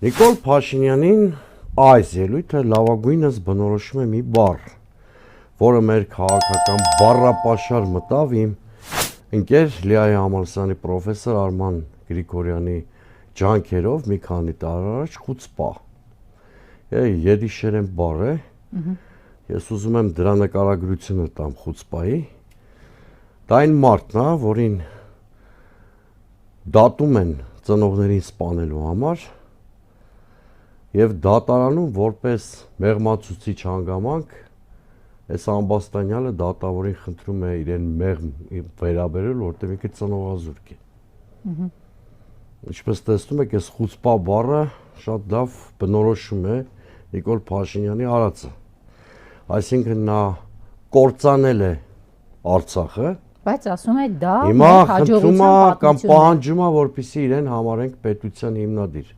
Նիկոլ Փաշինյանին այս ելույթը լավագույնս բնորոշում է մի բառ, որը մեր քաղաքական բառապաշար մտավ իմ ընկեր Լիայի Համալսյանի պրոֆեսոր Արման Գրիգորյանի ջանքերով մի քանի տարի առաջ խուցպա։ Եդիշերեն բառ է։ Ես ուզում եմ դրա նկարագրությունը տամ խուցպայի։ Դա այն մարդն է, որին դատում են ծնողներին սպանելու համար եւ դատարանում որպես մեղմացուցիչ հանգամանք այս ամբաստանյալը դատավորին խնդրում է իրեն մեղմ վերաբերել, որտեղ ինքը ծնողազուրկ է։ Ինչպես տեսնում եք, այս խուցպա բառը շատ լավ բնորոշում է Նիկոլ Փաշինյանի արածը։ Այսինքն նա կործանել է Արցախը, բայց ասում է դա հիմա խնդրում է կամ պահանջում է, որպեսզի իրեն համարենք պետության հիմնադիր։